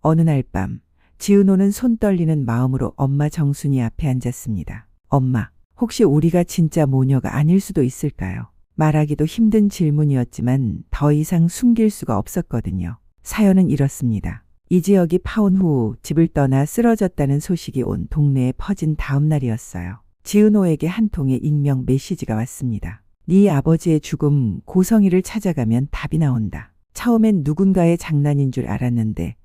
어느 날 밤, 지은호는 손 떨리는 마음으로 엄마 정순이 앞에 앉았습니다. 엄마, 혹시 우리가 진짜 모녀가 아닐 수도 있을까요? 말하기도 힘든 질문이었지만 더 이상 숨길 수가 없었거든요. 사연은 이렇습니다. 이지혁이 파혼 후 집을 떠나 쓰러졌다는 소식이 온 동네에 퍼진 다음 날이었어요. 지은호에게 한 통의 익명 메시지가 왔습니다. 네 아버지의 죽음, 고성이를 찾아가면 답이 나온다. 처음엔 누군가의 장난인 줄 알았는데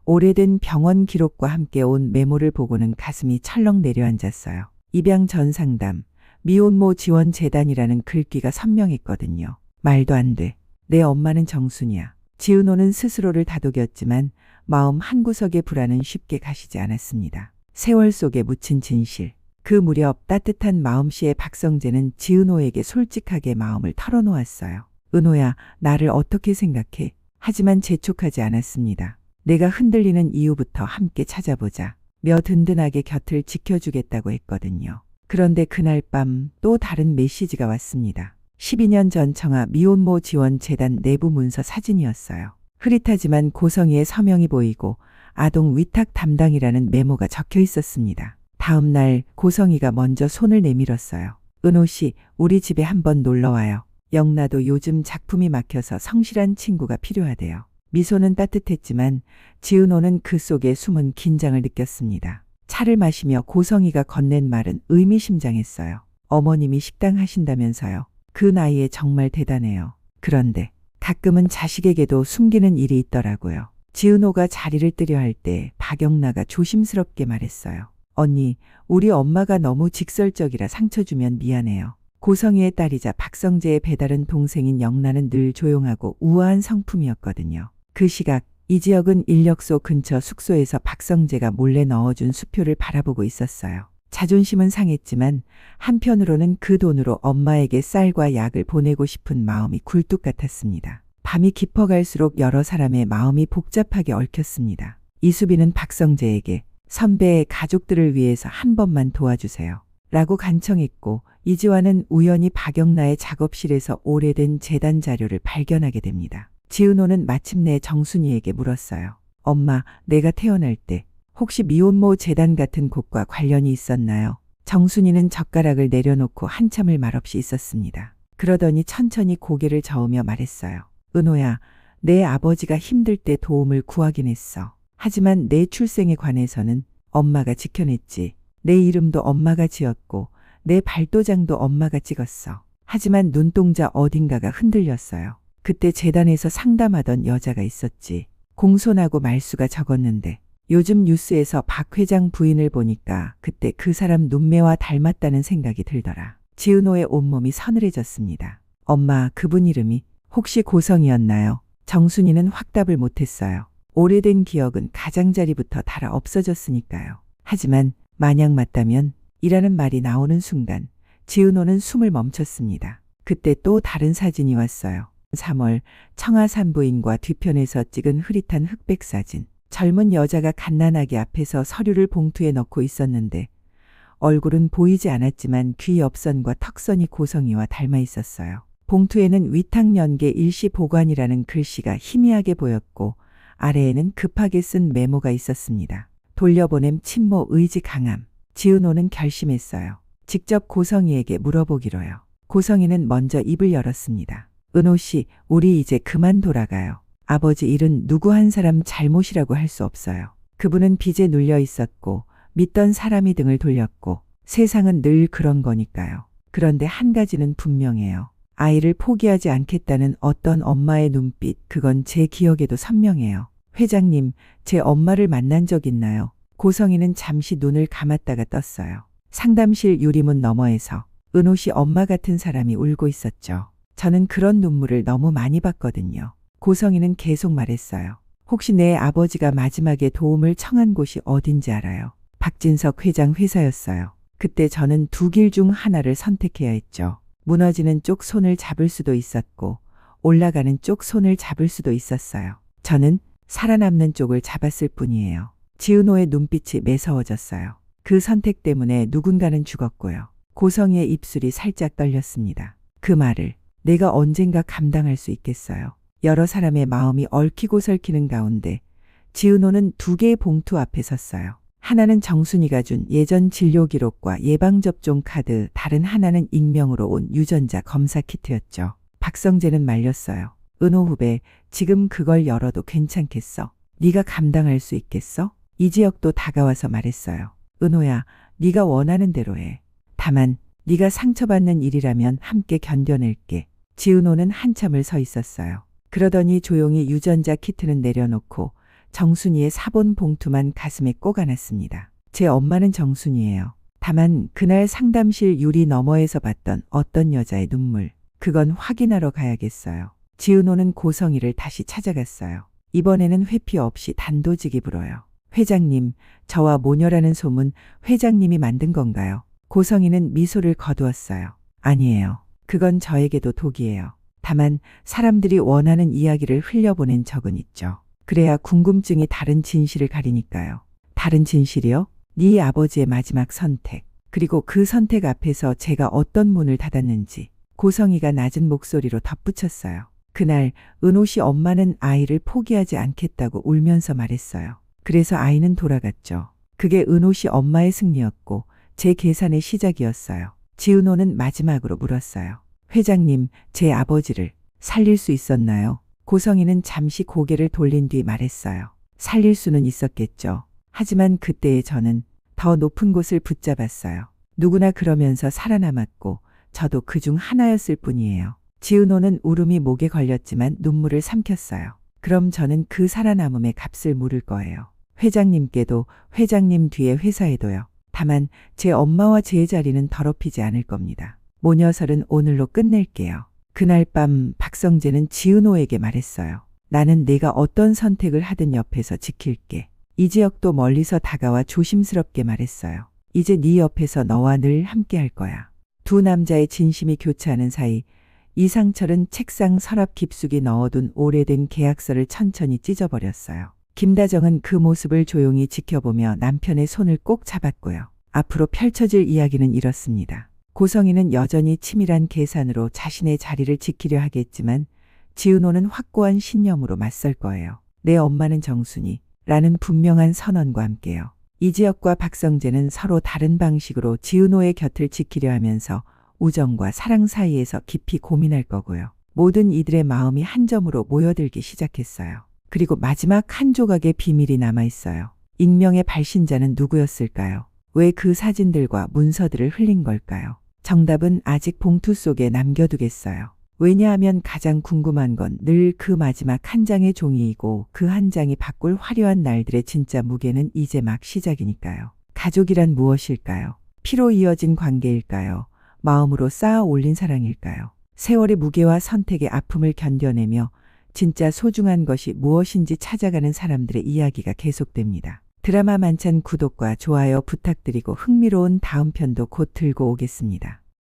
오래된 병원 기록과 함께 온 메모를 보고는 가슴이 철렁 내려앉았어요. 입양 전 상담, 미혼모 지원 재단이라는 글귀가 선명했거든요. 말도 안 돼. 내 엄마는 정순이야. 지은호는 스스로를 다독였지만 마음 한구석의 불안은 쉽게 가시지 않았습니다. 세월 속에 묻힌 진실. 그 무렵 따뜻한 마음씨의 박성재는 지은호에게 솔직하게 마음을 털어놓았어요. 은호야, 나를 어떻게 생각해? 하지만 재촉하지 않았습니다. 내가 흔들리는 이유부터 함께 찾아보자. 며 든든하게 곁을 지켜주겠다고 했거든요. 그런데 그날 밤 또 다른 메시지가 왔습니다. 12년 전 청아 미혼모 지원 재단 내부 문서 사진이었어요. 흐릿하지만 고성이의 서명이 보이고 아동 위탁 담당이라는 메모가 적혀 있었습니다. 다음 날 고성이가 먼저 손을 내밀었어요. 은호 씨, 우리 집에 한번 놀러 와요. 영나도 요즘 작품이 막혀서 성실한 친구가 필요하대요. 미소는 따뜻했지만 지은호는 그 속에 숨은 긴장을 느꼈습니다. 차를 마시며 고성이가 건넨 말은 의미심장했어요. 어머님이 식당 하신다면서요. 그 나이에 정말 대단해요. 그런데 가끔은 자식에게도 숨기는 일이 있더라고요. 지은호가 자리를 뜨려 할 때 박영나가 조심스럽게 말했어요. 언니, 우리 엄마가 너무 직설적이라 상처 주면 미안해요. 고성이의 딸이자 박성재의 배다른 동생인 영나는 늘 조용하고 우아한 성품이었거든요. 그 시각 이지혁은 인력소 근처 숙소에서 박성재가 몰래 넣어준 수표를 바라보고 있었어요. 자존심은 상했지만 한편으로는 그 돈으로 엄마에게 쌀과 약을 보내고 싶은 마음이 굴뚝 같았습니다. 밤이 깊어갈수록 여러 사람의 마음이 복잡하게 얽혔습니다. 이수빈은 박성재에게 선배의 가족들을 위해서 한 번만 도와주세요. 라고 간청했고 이지환은 우연히 박영나의 작업실에서 오래된 재단 자료를 발견하게 됩니다. 지은호는 마침내 정순이에게 물었어요. 엄마, 내가 태어날 때 혹시 미혼모 재단 같은 곳과 관련이 있었나요? 정순이는 젓가락을 내려놓고 한참을 말없이 있었습니다. 그러더니 천천히 고개를 저으며 말했어요. 은호야, 내 아버지가 힘들 때 도움을 구하긴 했어. 하지만 내 출생에 관해서는 엄마가 지켜냈지. 내 이름도 엄마가 지었고 내 발도장도 엄마가 찍었어. 하지만 눈동자 어딘가가 흔들렸어요. 그때 재단에서 상담하던 여자가 있었지. 공손하고 말수가 적었는데 요즘 뉴스에서 박 회장 부인을 보니까 그때 그 사람 눈매와 닮았다는 생각이 들더라. 지은호의 온몸이 서늘해졌습니다. 엄마, 그분 이름이 혹시 고성이었나요? 정순이는 확답을 못했어요. 오래된 기억은 가장자리부터 달아 없어졌으니까요. 하지만 만약 맞다면 이라는 말이 나오는 순간 지은호는 숨을 멈췄습니다. 그때 또 다른 사진이 왔어요. 3월 청아 산부인과 뒤편에서 찍은 흐릿한 흑백 사진. 젊은 여자가 갓난아기 앞에서 서류를 봉투에 넣고 있었는데 얼굴은 보이지 않았지만 귀 옆선과 턱선이 고성이와 닮아 있었어요. 봉투에는 위탁연계 일시 보관이라는 글씨가 희미하게 보였고 아래에는 급하게 쓴 메모가 있었습니다. 돌려보냄 친모 의지 강함. 지은호는 결심했어요. 직접 고성이에게 물어보기로요. 고성이는 먼저 입을 열었습니다. 은호 씨, 우리 이제 그만 돌아가요. 아버지 일은 누구 한 사람 잘못이라고 할 수 없어요. 그분은 빚에 눌려 있었고 믿던 사람이 등을 돌렸고 세상은 늘 그런 거니까요. 그런데 한 가지는 분명해요. 아이를 포기하지 않겠다는 어떤 엄마의 눈빛, 그건 제 기억에도 선명해요. 회장님, 제 엄마를 만난 적 있나요? 고성이는 잠시 눈을 감았다가 떴어요. 상담실 유리문 너머에서 은호 씨 엄마 같은 사람이 울고 있었죠. 저는 그런 눈물을 너무 많이 봤거든요. 고성이는 계속 말했어요. 혹시 내 아버지가 마지막에 도움을 청한 곳이 어딘지 알아요? 박진석 회장 회사였어요. 그때 저는 두 길 중 하나를 선택해야 했죠. 무너지는 쪽 손을 잡을 수도 있었고 올라가는 쪽 손을 잡을 수도 있었어요. 저는 살아남는 쪽을 잡았을 뿐이에요. 지은호의 눈빛이 매서워졌어요. 그 선택 때문에 누군가는 죽었고요. 고성이의 입술이 살짝 떨렸습니다. 그 말을 내가 언젠가 감당할 수 있겠어요. 여러 사람의 마음이 얽히고 설키는 가운데 지은호는 두 개의 봉투 앞에 섰어요. 하나는 정순이가 준 예전 진료 기록과 예방접종 카드, 다른 하나는 익명으로 온 유전자 검사 키트였죠. 박성재는 말렸어요. 은호 후배, 지금 그걸 열어도 괜찮겠어? 네가 감당할 수 있겠어? 이지혁도 다가와서 말했어요. 은호야, 네가 원하는 대로 해. 다만 네가 상처받는 일이라면 함께 견뎌낼게. 지은호는 한참을 서 있었어요. 그러더니 조용히 유전자 키트는 내려놓고 정순이의 사본 봉투만 가슴에 꼭 안았습니다. 제 엄마는 정순이에요. 다만 그날 상담실 유리 너머에서 봤던 어떤 여자의 눈물, 그건 확인하러 가야겠어요. 지은호는 고성이를 다시 찾아갔어요. 이번에는 회피 없이 단도직입으로요. 회장님, 저와 모녀라는 소문 회장님이 만든 건가요? 고성이는 미소를 거두었어요. 아니에요. 그건 저에게도 독이에요. 다만 사람들이 원하는 이야기를 흘려보낸 적은 있죠. 그래야 궁금증이 다른 진실을 가리니까요. 다른 진실이요? 네 아버지의 마지막 선택. 그리고 그 선택 앞에서 제가 어떤 문을 닫았는지. 고성이가 낮은 목소리로 덧붙였어요. 그날 은호 씨 엄마는 아이를 포기하지 않겠다고 울면서 말했어요. 그래서 아이는 돌아갔죠. 그게 은호 씨 엄마의 승리였고 제 계산의 시작이었어요. 지은호는 마지막으로 물었어요. 회장님, 제 아버지를 살릴 수 있었나요? 고성이는 잠시 고개를 돌린 뒤 말했어요. 살릴 수는 있었겠죠. 하지만 그때의 저는 더 높은 곳을 붙잡았어요. 누구나 그러면서 살아남았고 저도 그중 하나였을 뿐이에요. 지은호는 울음이 목에 걸렸지만 눈물을 삼켰어요. 그럼 저는 그 살아남음의 값을 물을 거예요. 회장님께도, 회장님 뒤에 회사에도요. 다만 제 엄마와 제 자리는 더럽히지 않을 겁니다. 모녀설은 오늘로 끝낼게요. 그날 밤 박성재는 지은호에게 말했어요. 나는 내가 어떤 선택을 하든 옆에서 지킬게. 이지혁도 멀리서 다가와 조심스럽게 말했어요. 이제 네 옆에서 너와 늘 함께 할 거야. 두 남자의 진심이 교차하는 사이 이상철은 책상 서랍 깊숙이 넣어둔 오래된 계약서를 천천히 찢어버렸어요. 김다정은 그 모습을 조용히 지켜보며 남편의 손을 꼭 잡았고요. 앞으로 펼쳐질 이야기는 이렇습니다. 고성이는 여전히 치밀한 계산으로 자신의 자리를 지키려 하겠지만 지은호는 확고한 신념으로 맞설 거예요. 내 엄마는 정순이 라는 분명한 선언과 함께요. 이지혁과 박성재는 서로 다른 방식으로 지은호의 곁을 지키려 하면서 우정과 사랑 사이에서 깊이 고민할 거고요. 모든 이들의 마음이 한 점으로 모여들기 시작했어요. 그리고 마지막 한 조각의 비밀이 남아있어요. 익명의 발신자는 누구였을까요? 왜 그 사진들과 문서들을 흘린 걸까요? 정답은 아직 봉투 속에 남겨두겠어요. 왜냐하면 가장 궁금한 건 늘 그 마지막 한 장의 종이이고 그 한 장이 바꿀 화려한 날들의 진짜 무게는 이제 막 시작이니까요. 가족이란 무엇일까요? 피로 이어진 관계일까요? 마음으로 쌓아 올린 사랑일까요? 세월의 무게와 선택의 아픔을 견뎌내며 진짜 소중한 것이 무엇인지 찾아가는 사람들의 이야기가 계속됩니다. 드라마 만찬 구독과 좋아요 부탁드리고 흥미로운 다음 편도 곧 들고 오겠습니다.